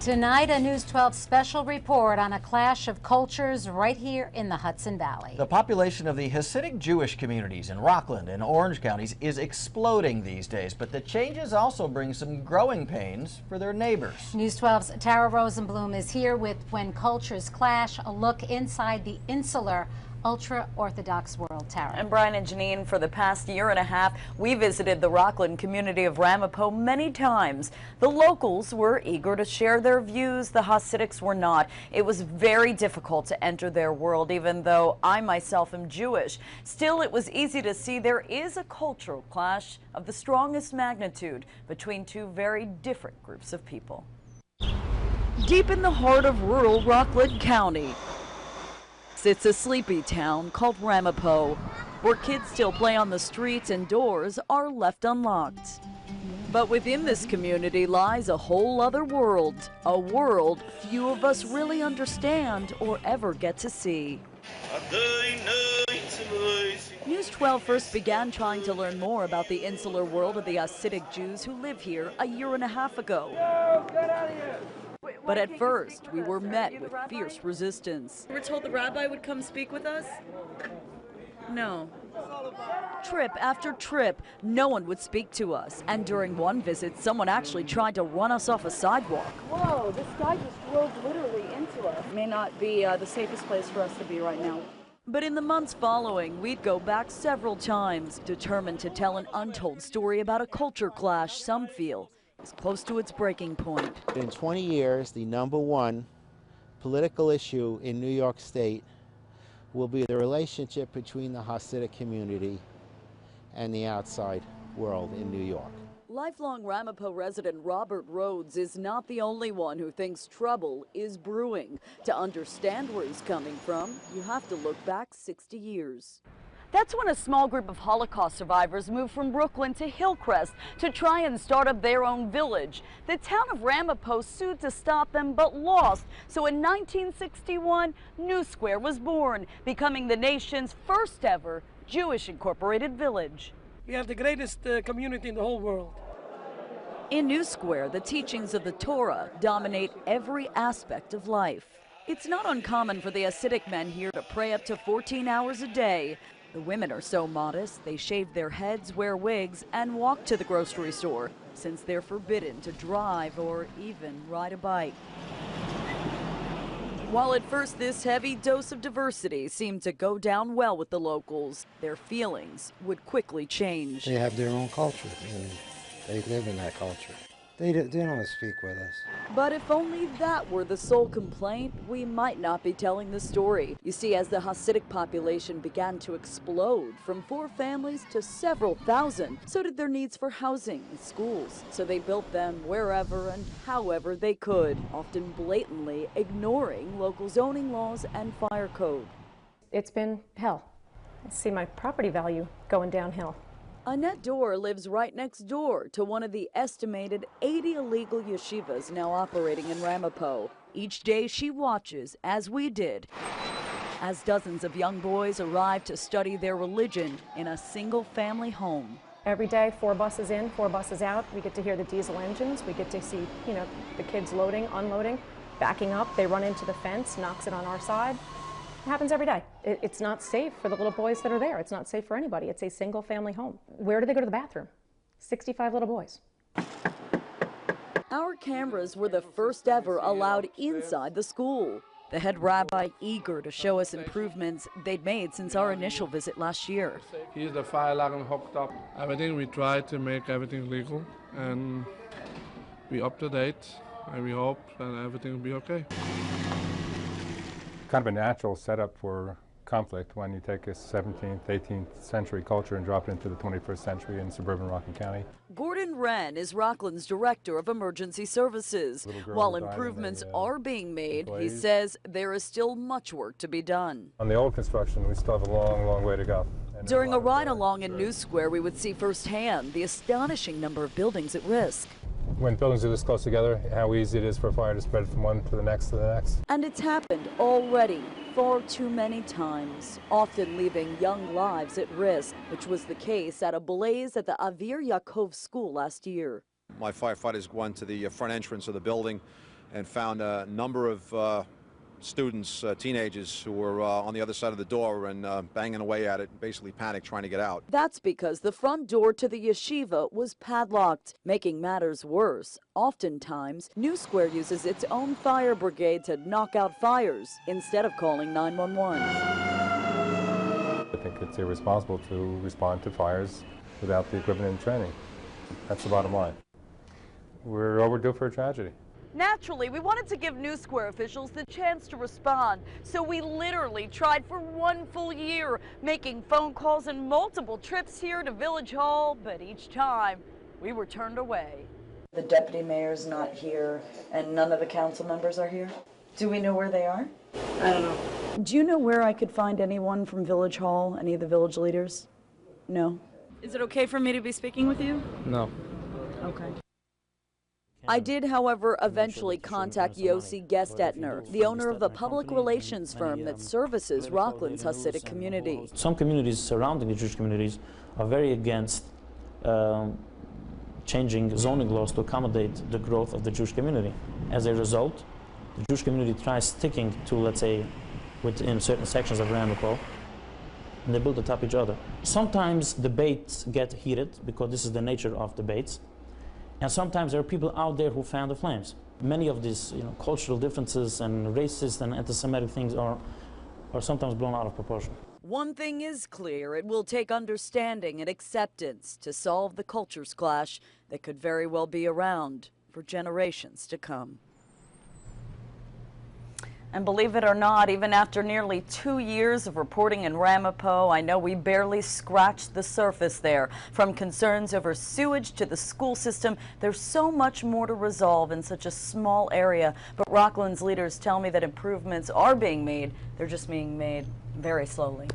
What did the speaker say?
Tonight, a News 12 special report on a clash of cultures right here in the Hudson Valley. The population of the Hasidic Jewish communities in Rockland and Orange counties is exploding these days, but the changes also bring some growing pains for their neighbors. News 12's Tara Rosenblum is here with When Cultures Clash, a look inside the insular ultra-Orthodox world. Tara. And Brian and Janine, for the past year and a half, we visited the Rockland community of Ramapo many times. The locals were eager to share their views. The Hasidics were not. It was very difficult to enter their world, even though I myself am Jewish. Still, it was easy to see there is a cultural clash of the strongest magnitude between two very different groups of people. Deep in the heart of rural Rockland County, it's a sleepy town called Ramapo, where kids still play on the streets and doors are left unlocked. But within this community lies a whole other world, a world few of us really understand or ever get to see. News 12 first began trying to learn more about the insular world of the Hasidic Jews who live here a year and a half ago. Get out of here! But at first, we were met with fierce resistance. We were told the rabbi would come speak with us? No. Trip after trip, no one would speak to us. And during one visit, someone actually tried to run us off a sidewalk. Whoa, this guy just drove literally into us. May not be the safest place for us to be right now. But in the months following, we'd go back several times, determined to tell an untold story about a culture clash some feel is close to its breaking point. In 20 years, the #1 political issue in New York State will be the relationship between the Hasidic community and the outside world in New York. Lifelong Ramapo resident Robert Rhodes is not the only one who thinks trouble is brewing. To understand where he's coming from, you have to look back 60 years. That's when a small group of Holocaust survivors moved from Brooklyn to Hillcrest to try and start up their own village. The town of Ramapo sued to stop them but lost. So in 1961, New Square was born, becoming the nation's first ever Jewish incorporated village. We have the greatest community in the whole world. In New Square, the teachings of the Torah dominate every aspect of life. It's not uncommon for the Hasidic men here to pray up to 14 hours a day. The women are so modest, they shave their heads, wear wigs, and walk to the grocery store, since they're forbidden to drive or even ride a bike. While at first this heavy dose of diversity seemed to go down well with the locals, their feelings would quickly change. They have their own culture, and they live in that culture. They don't speak with us. But if only that were the sole complaint, we might not be telling the story. You see, as the Hasidic population began to explode from 4 families to several thousand, so did their needs for housing and schools. So they built them wherever and however they could, often blatantly ignoring local zoning laws and fire code. It's been hell. I see my property value going downhill. Annette Dorr lives right next door to one of the estimated 80 illegal yeshivas now operating in Ramapo. Each day she watches, as we did, as dozens of young boys arrive to study their religion in a single-family home. Every day, 4 buses in, 4 buses out. We get to hear the diesel engines. We get to see, the kids loading, unloading, backing up. They run into the fence, knocks it on our side. It happens every day. It's not safe for the little boys that are there. It's not safe for anybody. It's a single family home. Where do they go to the bathroom? 65 little boys. Our cameras were the first ever allowed inside the school. The head rabbi eager to show us improvements they'd made since our initial visit last year. Here's the fire alarm hooked up. Everything we try to make everything legal, and we're up to date, and we hope that everything will be okay. Kind of a natural setup for conflict when you take a 17th, 18th century culture and drop it into the 21st century in suburban Rockland County. Gordon Wren is Rockland's Director of Emergency Services. While improvements are being made, he says there is still much work to be done. On the old construction, we still have a long, long way to go. During a ride along in New Square, we would see firsthand the astonishing number of buildings at risk. When buildings are this close together, how easy it is for a fire to spread from one to the next to the next. And it's happened already far too many times, often leaving young lives at risk, which was the case at a blaze at the Avir Yaakov school last year. My firefighters went to the front entrance of the building and found a number of students, teenagers, who were on the other side of the door and banging away at it, basically panicked trying to get out. That's because the front door to the yeshiva was padlocked. Making matters worse, oftentimes, New Square uses its own fire brigade to knock out fires instead of calling 911. I think it's irresponsible to respond to fires without the equipment and training. That's the bottom line. We're overdue for a tragedy. Naturally, we wanted to give New Square officials the chance to respond, so we literally tried for 1 full year, making phone calls and multiple trips here to Village Hall, but each time we were turned away. The deputy mayor's not here, and none of the council members are here. Do we know where they are? I don't know. Do you know where I could find anyone from Village Hall, any of the village leaders? No? Is it okay for me to be speaking with you? No. Okay. I did, however, eventually contact Yossi Gestetner, the owner of the public relations firm that services Rockland's Hasidic community. Some communities surrounding the Jewish communities are very against changing zoning laws to accommodate the growth of the Jewish community. As a result, the Jewish community tries sticking to, let's say, within certain sections of Ramapo, and they build atop each other. Sometimes debates get heated because this is the nature of debates. And sometimes there are people out there who fan the flames. Many of these cultural differences and racist and anti-Semitic things are sometimes blown out of proportion. One thing is clear, it will take understanding and acceptance to solve the cultures clash that could very well be around for generations to come. And believe it or not, even after nearly 2 years of reporting in Ramapo, I know we barely scratched the surface there. From concerns over sewage to the school system, there's so much more to resolve in such a small area. But Rockland's leaders tell me that improvements are being made. They're just being made very slowly.